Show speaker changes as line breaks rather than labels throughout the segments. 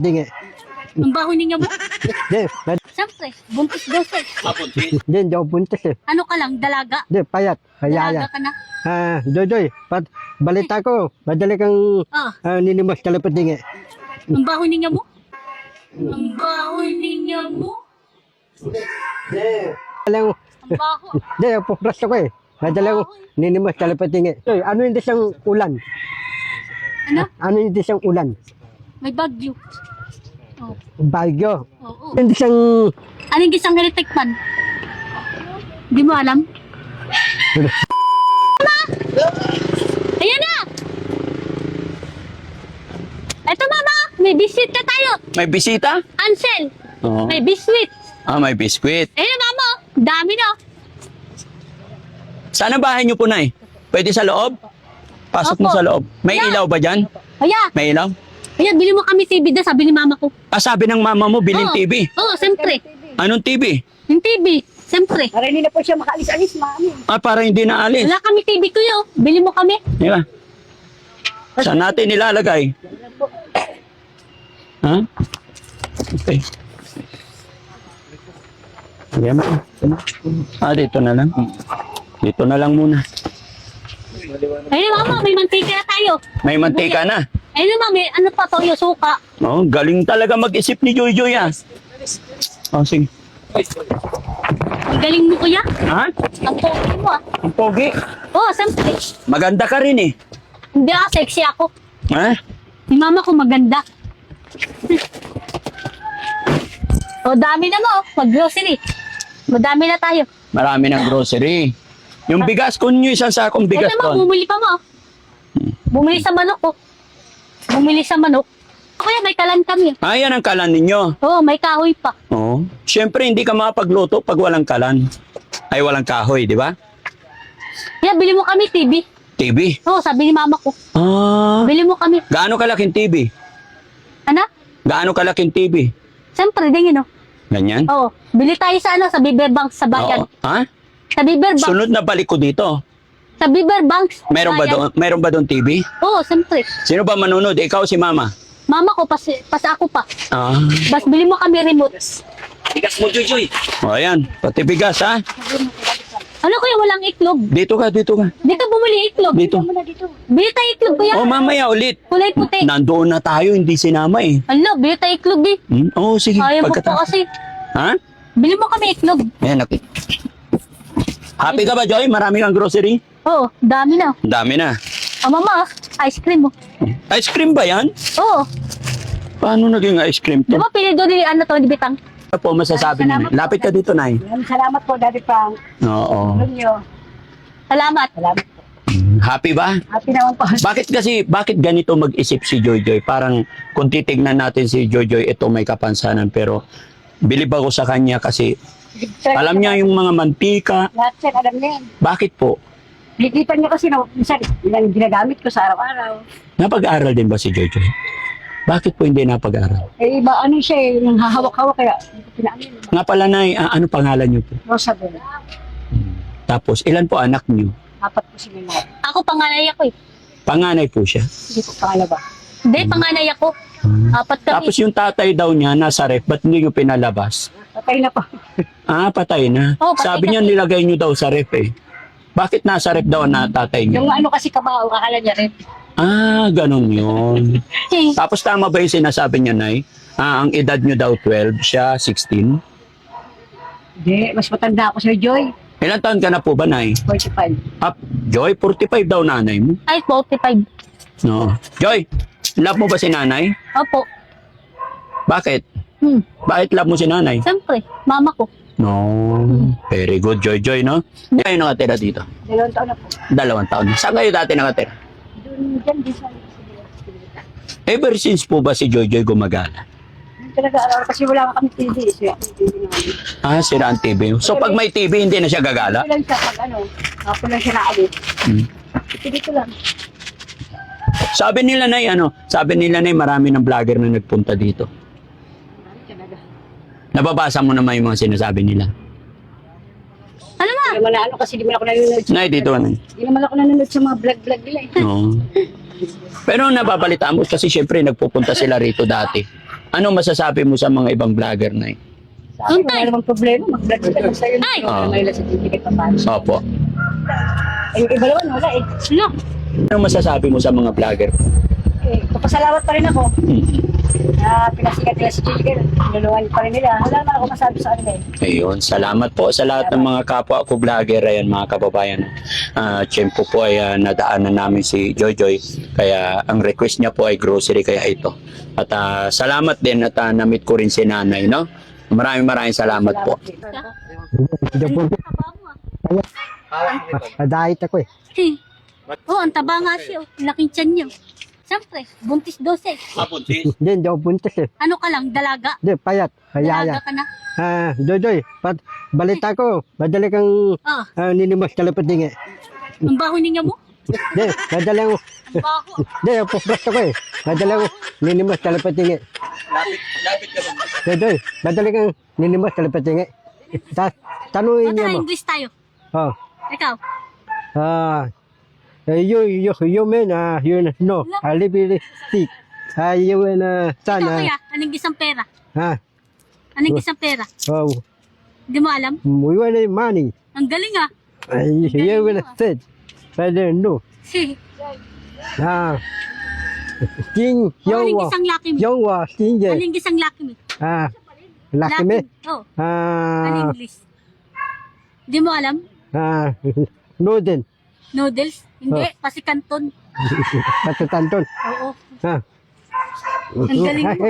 Dingi.
Ang baho niya mo.
Di,
Siyempre, buntis daw sir.
hindi ako buntis eh.
Ano ka lang, dalaga?
Di, payat,
Dalaga
hayaya.
ka na.
Jojoy, balita ko, madali kang ninimos kalapit dingi.
Ang baho niya mo. Ang baho niya mo.
Alam,
Ang baho.
di, pupras ako eh. Madali ko ninimos kalapit dingi. Joy, ano hindi siyang ulan?
Ano?
Ano hindi siyang ulan?
May bagyo. Oh.
Bagyo.
Oo.
Hindi siyang...
Anong gisang electric fan? Di mo alam? Ayan na! Eto mama, may biscuit ka tayo.
May bisita?
Ansel,
Oo.
may biscuit.
May biskwit.
Ayun na mama, dami na.
Saan ang bahay niyo po, Nay? Pwede sa loob? Pasok mo
Opo.
sa loob. May
Yeah.
ilaw ba dyan?
Kaya,
May ilaw?
ayan, bili mo kami TV na sabi ni mama ko.
Sabi ng mama mo, bilhin
Oo.
TV.
Oo, siyempre.
Anong TV?
Yung TV, siyempre.
Para hindi na po siya makaalis-alis, mami.
Para hindi naalis.
Wala kami TV ko yun. Bili mo kami.
Di ba? Saan natin nilalagay? Ha? Okay. Ayan mo. Dito na lang. Dito na lang muna.
Ayun na mama, may mantika na tayo.
May mantika na.
Ayun na mama, may ano pa to, yung suka.
Galing talaga mag-isip ni Joy Joy, sige.
Ang galing mo kuya.
Ha?
Ang pogi mo ah.
Ang pogi.
Oo, siyempre.
Maganda ka rin eh.
Hindi sexy ako.
Ha?
Si mama ko maganda. O dami na mo, mag-grocery. Madami na tayo.
Marami ng grocery. Yung bigas, kunin nyo isang sakong bigas
Ito mo,
doon.
bumili pa mo. Bumili sa manok ko. Bumili sa manok. Kuya, may kalan kami.
Yan ang kalan ninyo.
Oo, may kahoy pa.
Oo. Siyempre, hindi ka makapagluto pag walang kalan. Ay, walang kahoy, di ba?
Kaya bili mo kami TV.
TV.
Oo, sabi ni mama ko. Bili mo kami.
Gaano kalaking TV?
Ano?
Gaano kalaking TV?
Siyempre, dingin o.
Ganyan?
Oo, bili tayo sa ano, sa Beaverbanks sa bayan.
Oo. Ha?
Sa Beaverbanks.
Sunod na balik ko dito.
Sa Beaverbanks.
Meron ba
bayan.
doon? Meron ba doon TV?
Oo, siyempre.
Sino ba manunod? Ikaw o si Mama?
Mama ko, pas ako pa. Bas bili mo kami remote.
Bigas mo, Joy. Ayan. Pati bigas, ha?
Ano kuya, walang iklog.
Dito ka, dito ka.
Dito bumili iklog.
Dito.
Bili tayo iklog kuya.
Mamaya ulit.
Kulay puti.
Nandoon na tayo, hindi sinama eh.
Ano, bili tayo iklog eh.
Sige.
Ayaw mo po kasi.
Ha?
Bili mo kami iklog.
Ayan, okay. Happy ka ba, Joy? Marami kang grocery?
Oo, dami na.
Ang dami na.
Mama, ice cream mo.
Ice cream ba yan?
Oo.
Paano naging ice cream
Di
to?
ba pili doon ni ano to, ni Bitang?
Ano po masasabi niyo? Lapit ka dito, Nay.
Maraming salamat po, Daddy Frank.
Oo.
Tulong niyo.
Salamat.
Salamat po.
Happy ba?
Happy naman po.
Bakit ganito mag-isip si Joy Joy? Parang kung titignan natin si Joy Joy, ito may kapansanan. Pero bilib ako sa kanya kasi alam niya yung mga mantika.
Lahat yan, alam niya yan.
Bakit po?
Likitan niya kasi na, minsan, yung ginagamit ko sa araw-araw.
Napag-aral din ba si Joy Joy? Bakit po hindi napag-aral?
Iba ano siya eh, yung hahawak-hawak kaya hindi ko pinaamin.
Nga pala, Nay, ano pangalan niyo po?
Rosabel.
Tapos, ilan po anak niyo?
4 po sila lahat.
Ako panganay ako eh.
Panganay po siya.
Hindi po pangalawa.
Hindi, panganay ako. 4 kami.
Tapos yung tatay daw niya nasa ref, ba't hindi niyo pinalabas?
Patay na po.
Patay na.
Oo, patay
Sabi niya
kasi.
nilagay niyo daw sa ref eh. Bakit nasa ref daw na tatay niyo?
Yung ano kasi kabao, akala niya rin.
Ganun yun.
Eh,
Tapos tama ba yung sinasabi niya, Nay? Ang edad niyo daw 12, siya 16.
Hindi, mas matanda ako sa Joy.
Ilan taon ka na po ba, Nay?
45.
Joy, 45 daw nanay mo.
ay, 45.
No. Joy, love mo ba si nanay?
Opo.
Bakit?
Hmm.
Bakit love mo si nanay?
Siyempre, mama ko.
No. Very good, Joy Joy, no? Hindi kayo nakatira dito.
2 taon na po.
2 taon. Saan kayo dati nakatira?
Doon, dyan, di sa
Ever since po ba si Joy Joy gumagala?
Hindi talaga araw kasi wala kami TV. So, yung TV namin.
Sira ang TV. So pag may TV, hindi na siya gagala?
Dito lang siya pag ano, ako lang siya naalit.
Hmm.
Dito lang.
Sabi nila na marami ng vlogger na nagpunta dito.
Talaga.
Nababasa mo naman yung mga sinasabi nila.
Ano ma?
Hindi naman na ano kasi di man ako nanonood sa...
Nay, dito Nay.
Hindi naman ako nanonood sa mga vlog-vlog nila eh.
Oo. Pero nababalitaan mo kasi syempre nagpupunta sila rito dati. Ano masasabi mo sa mga ibang vlogger na yun?
Sabi ko, wala namang problema. Mag-vlog sila kung sa'yo.
Ay!
May lang certificate pa paano.
Opo.
Ay, yung iba naman, wala eh.
Ano?
Ano masasabi mo sa mga vlogger?
Eh, papasalamat pa rin ako.
Hmm.
Na pinasikat nila si Chichigan. Nilungan pa rin nila. Wala naman ako masabi sa kanila eh.
Ayun, salamat po sa lahat ng mga kapwa ko vlogger, ayan mga kababayan. Tiyempo po ay nadaanan namin si Joyjoy, kaya ang request niya po ay grocery, kaya ito. At salamat din at na-meet ko rin si nanay, no? Maraming salamat po.
Hindi po. Diet ako eh.
Oh, ang taba nga siya. Oh. Laking tiyan niya. Siyempre, buntis 12.
Hindi ako buntis eh.
Ano ka lang, dalaga?
Hindi, payat.
Dalaga
Kayaya.
ka na?
Joy, balita ko, madali kang
Ah,
ninimos kalapating eh.
ang baho niya mo?
Hindi, madali ako.
Ang baho.
Hindi, ang pupras ako eh. Madali ako ninimos kalapating eh. Joy, madali kang ninimos kalapating eh. Tanungin
O
niya
tara,
mo.
English tayo.
Oh.
Ikaw.
You mean, you know, a little bit sick. You and son,
Ikaw kuya, anong isang pera? Anong isang pera?
oh,
Hindi mo alam?
we want money.
Ang galing ah.
You will said, I don't know. King,
Anong
Yongwa,
isang laki mo?
Yongwa, King,
Anong isang laki mo?
Lucky me,
Oh, anong English? Hindi mo alam?
Noden,
Noodles? Hindi, pasikanton.
Patatanton.
Oo.
Ang
galing mo.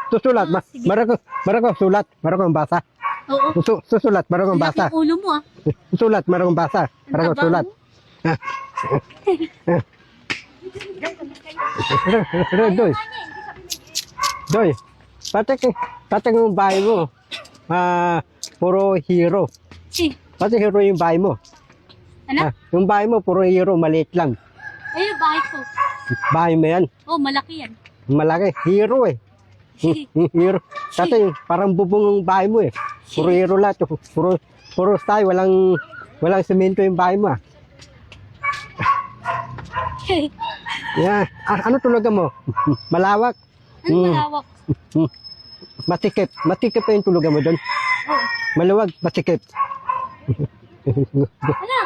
Susulat,
Sige.
marako sulat, marako basa.
Oo.
Susulat, marako
Ang
basa.
laking ulo mo ah.
Sulat, marako basa,
Ang
marako
taba
sulat.
mo.
Doy, patek yung bahay mo. Puro hero. Pati hero yung bahay mo.
Ano?
Yung bahay mo, puro hero, maliit lang.
Ayun, bahay ko.
Bahay mo yan,
Oh, malaki yan.
malaki. Hero eh. Hero. Dati parang bubong yung bahay mo eh. Puro hero lahat. Puro style, walang semento yung bahay mo ah. Yeah. Ano tulugan mo? Malawak?
Ano malawak?
Matikip. Matikip pa yung tulugan mo doon.
Oh.
Maluwag, matikip.
Ano?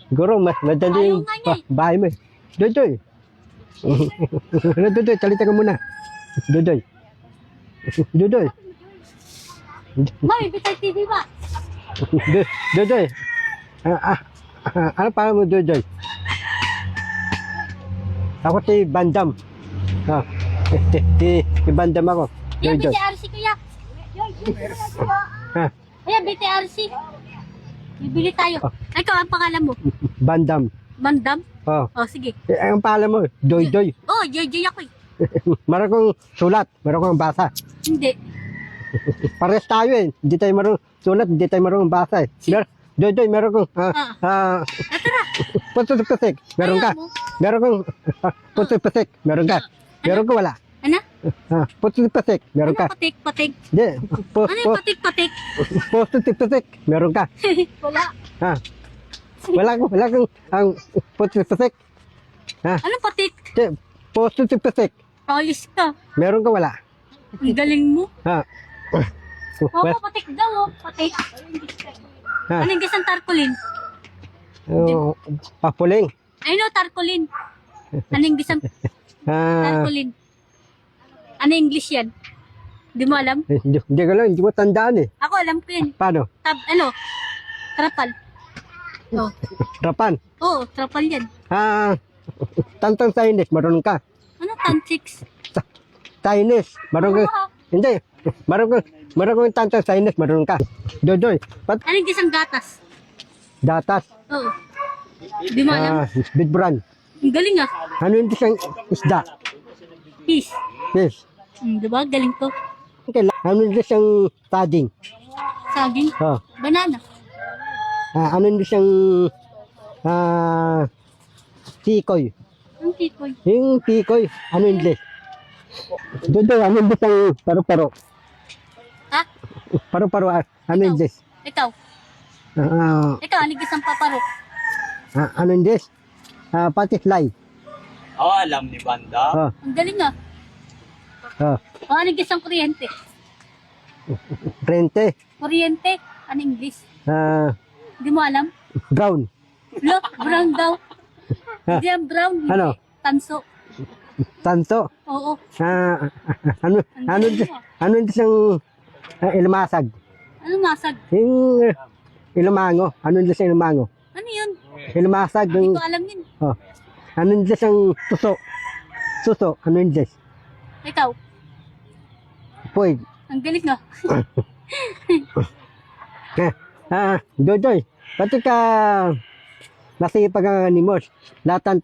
Siguro, madali yung
Ayaw nga niya eh.
bahay mo eh. Dodoy. Dodoy, talita ka muna. Dodoy. Dodoy.
Mami, bitay TV ba?
Dodoy. Ano pa mo, Dodoy? Ako si Bandam. Si Bandam ako.
Yan,
Dodoy.
BTRC kuya.
Ha,
Ayan, BTRC. Bibili tayo. Ikaw, ang pangalan mo?
Bandam.
Bandam?
Oh.
Oh, sige.
Ang pala mo, Doy.
Oh, Joy ako eh.
Marunong sulat, marunong basa.
Hindi.
Pares tayo eh. Hindi tayo marunong sulat, hindi tayo marunong basa eh. Doy, meron kong
Tara.
putik-putik. Meron ka.
Ayaw mo.
Meron kong putik-putik. Meron ka. Meron ko wala.
Ano?
Putik-putik. Meron
Ano
ka.
patik-patik?
Hindi.
Ano yung patik-patik?
Putik-putik. Meron ka.
Wala.
Wala kong ang putik-putik.
Anong patik?
Hindi. Putik-putik.
Ayos ka.
Meron ka wala.
Ang galing mo. Oo,
Well,
patik daw oh. Patik. Anong isang tarpaulin?
Papuling.
I know, tarpaulin. Anong isang tarpaulin? Ano English yan? Hindi mo alam?
Hindi ko lang, hindi ko tandaan eh.
Ako alam ko yan.
Paano?
Trapal. Oh.
Rapan.
Oo, trapal yan.
Tantang Chinese, marunong ka.
Ano, tantics?
Chinese, marunong ka.
Oo.
Hindi, marunong tantang Chinese, marunong ka. Dodoy,
Anong isang gatas?
datas,
Oo. Hindi mo alam?
big brand.
Ang galing ah.
Ano yung isang isda?
Peace.
Yes.
Diba? Galing to.
Okay, ano yung isang saging?
Saging. Banana.
Ano yung isang tikoy?
Ang tikoy.
Yung tikoy, ano yung English? Dodoy, ano yung isang paru-paro?
Ha?
Paru-paro, ano yung English?
Ikaw. Ikaw, anong isang paparok?
Ano yung English? Patifly.
Oh, alam ni Banda.
Ang galing ah.
Oh,
O, anong gas ang kuryente?
rente.
Kuryente? Ano English?
Ah,
Hindi mo alam?
brown.
Lo, brown daw. Hindi ang brown. Hindi.
Ano?
Tanso.
Tanso.
Oo.
Ah, ano siyang ilmasag?
Ano masag?
Yung ilumango. Ano sa ilumango?
Ano yun?
Ilmasag.
Hindi
Yung,
ko alam yun.
oh, ano siyang suso? Suso. Ano Diyos?
Ikaw,
Poy.
ang galing no?
Dodoy. Pati ka nasipag ang animos. Lahat ng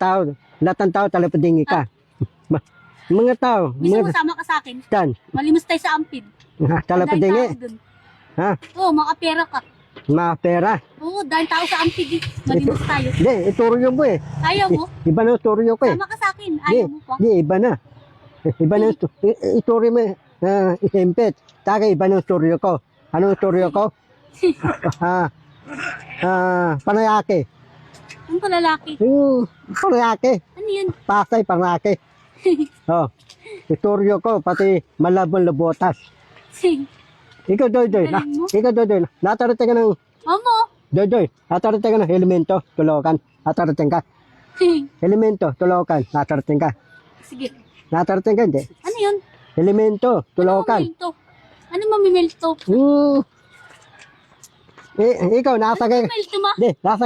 tao talapadingi ka. Mga tao,
Gusto mo
mga
sama ka sa akin?
tan,
Malimos tayo sa ampid.
talapadingi.
Dun.
Ha?
Oo, makapera ka.
Mga pera.
Oo, dahil tao sa ampid eh. Malimos tayo.
Hindi, ituryo mo eh.
Ayaw mo?
Iba na ituryo ko eh.
Sama ka sa akin. Ayaw mo pa?
Hindi, iba na. Iba na ituryo mo eh. Isempet. Taga iba na ituryo ko. Anong ituryo ko? Panayake.
Ang palalaki.
Yung panayake.
Ano yun?
Pasay panayake. Oh. Ituryo ko, pati malabon labotas. Ikaw, Dodoy.
Galing mo.
Ikaw, Dodoy. Natarating ka ng,
Omo.
Dodoy. Natarating ka ng elemento, tulokan. Natarating ka. Elemento, tulokan. Natarating ka.
Sige.
Natarating ka, hindi.
Ano yun?
Elemento, tulokan.
Ano mamimilto? Ano mamimilto?
Ikaw, nasa ka.
Mamimilto ma?
Hindi, nasa